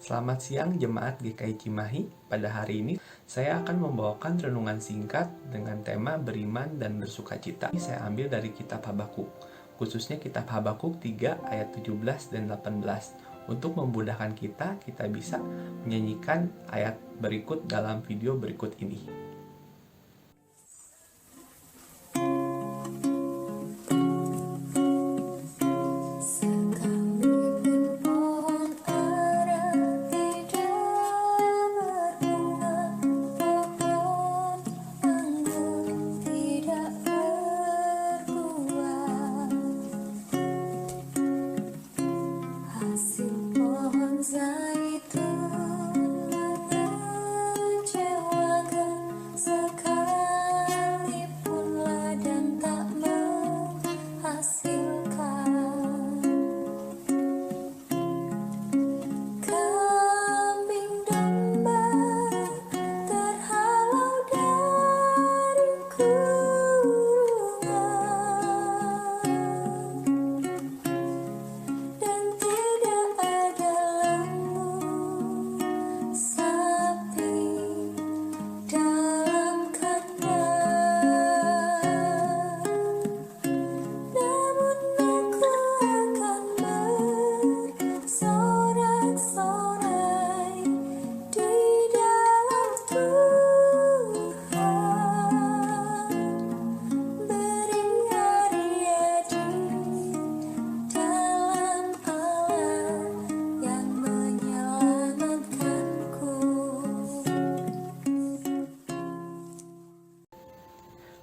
Selamat siang Jemaat GKI Cimahi. Pada hari ini saya akan membawakan renungan singkat dengan tema beriman dan bersukacita. Saya ambil dari kitab Habakuk, khususnya kitab Habakuk 3 ayat 17 dan 18. Untuk memudahkan kita bisa menyanyikan ayat berikut dalam video berikut ini.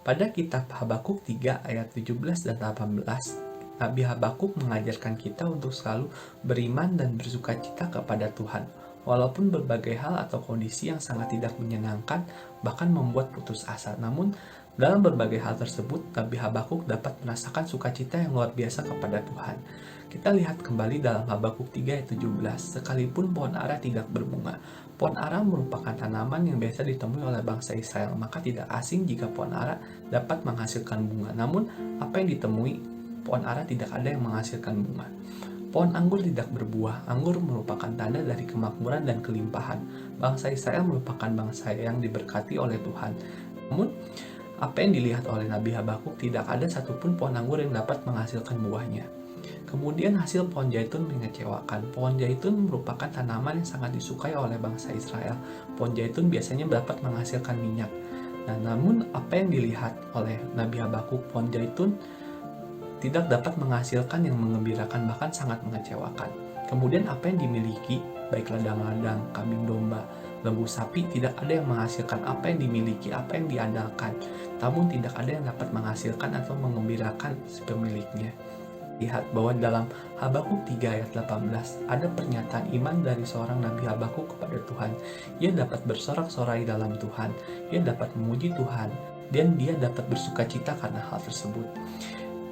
Pada kitab Habakuk 3 ayat 17 dan 18, Nabi Habakuk mengajarkan kita untuk selalu beriman dan bersukacita kepada Tuhan, walaupun berbagai hal atau kondisi yang sangat tidak menyenangkan bahkan membuat putus asa. Namun, dalam berbagai hal tersebut, Nabi Habakuk dapat merasakan sukacita yang luar biasa kepada Tuhan. Kita lihat kembali dalam Habakuk 3 ayat 17, sekalipun pohon ara tidak berbunga. Pohon ara merupakan tanaman yang biasa ditemui oleh bangsa Israel, maka tidak asing jika pohon ara dapat menghasilkan bunga. Namun, apa yang ditemui, pohon ara tidak ada yang menghasilkan bunga. Pohon anggur tidak berbuah. Anggur merupakan tanda dari kemakmuran dan kelimpahan. Bangsa Israel merupakan bangsa yang diberkati oleh Tuhan. Namun, apa yang dilihat oleh Nabi Habakuk, tidak ada satupun pohon anggur yang dapat menghasilkan buahnya. Kemudian hasil pohon zaitun mengecewakan. Pohon zaitun merupakan tanaman yang sangat disukai oleh bangsa Israel. Pohon zaitun biasanya dapat menghasilkan minyak. Nah, namun apa yang dilihat oleh Nabi Habakuk, pohon zaitun tidak dapat menghasilkan yang mengembirakan, bahkan sangat mengecewakan. Kemudian apa yang dimiliki, baik ladang-ladang, kambing domba, lembu sapi, tidak ada yang menghasilkan apa yang dimiliki, apa yang diandalkan. Namun tidak ada yang dapat menghasilkan atau mengembirakan si pemiliknya. Lihat bahwa dalam Habakuk 3 ayat 18 ada pernyataan iman dari seorang Nabi Habakuk kepada Tuhan. Ia dapat bersorak-sorai dalam Tuhan, ia dapat memuji Tuhan, dan dia dapat bersukacita karena hal tersebut.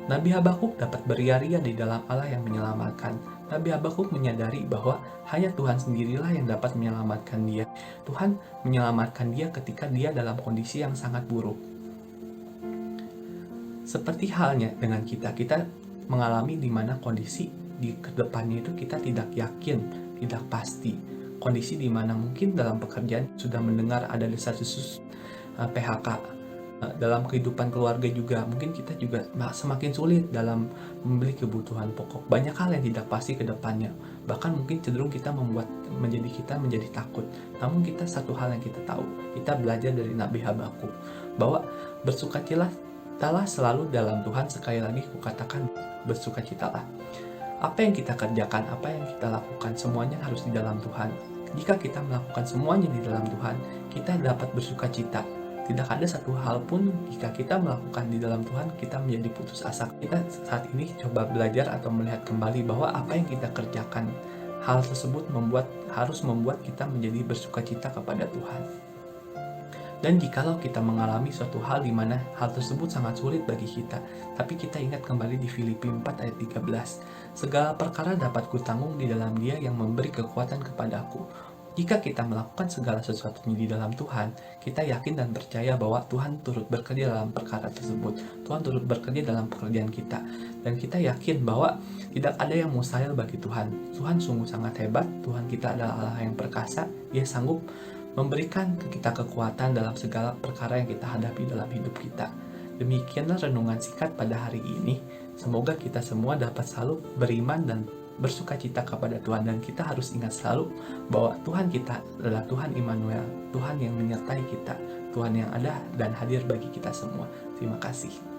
Nabi Habakuk dapat beria-ria di dalam Allah yang menyelamatkan. Nabi Habakuk menyadari bahwa hanya Tuhan sendirilah yang dapat menyelamatkan dia. Tuhan menyelamatkan dia ketika dia dalam kondisi yang sangat buruk. Seperti halnya dengan kita mengalami di mana kondisi di kedepannya itu kita tidak yakin, tidak pasti. Kondisi di mana mungkin dalam pekerjaan sudah mendengar ada desas-desus PHK. Dalam kehidupan keluarga juga, mungkin kita juga semakin sulit dalam membeli kebutuhan pokok. Banyak hal yang tidak pasti ke depannya. Bahkan mungkin cenderung kita menjadi takut. Namun satu hal yang kita tahu, kita belajar dari Nabi Habakuk bahwa bersukacitalah selalu dalam Tuhan. Sekali lagi kukatakan, bersukacitalah. Apa yang kita kerjakan, apa yang kita lakukan, semuanya harus di dalam Tuhan. Jika kita melakukan semuanya di dalam Tuhan, kita dapat bersukacita. Tidak ada satu hal pun jika kita melakukan di dalam Tuhan, kita menjadi putus asa. Kita saat ini coba belajar atau melihat kembali bahwa apa yang kita kerjakan, hal tersebut harus membuat kita menjadi bersukacita kepada Tuhan. Dan jikalau kita mengalami suatu hal di mana hal tersebut sangat sulit bagi kita, tapi kita ingat kembali di Filipi 4 ayat 13. Segala perkara dapat kutanggung di dalam Dia yang memberi kekuatan kepadaku. Jika kita melakukan segala sesuatunya di dalam Tuhan, kita yakin dan percaya bahwa Tuhan turut bekerja dalam perkara tersebut. Tuhan turut bekerja dalam pekerjaan kita. Dan kita yakin bahwa tidak ada yang mustahil bagi Tuhan. Tuhan sungguh sangat hebat. Tuhan kita adalah Allah yang perkasa. Ia sanggup memberikan ke kita kekuatan dalam segala perkara yang kita hadapi dalam hidup kita. Demikianlah renungan singkat pada hari ini. Semoga kita semua dapat selalu beriman dan bersuka cita kepada Tuhan, dan kita harus ingat selalu bahwa Tuhan kita adalah Tuhan Immanuel, Tuhan yang menyertai kita, Tuhan yang ada dan hadir bagi kita semua. Terima kasih.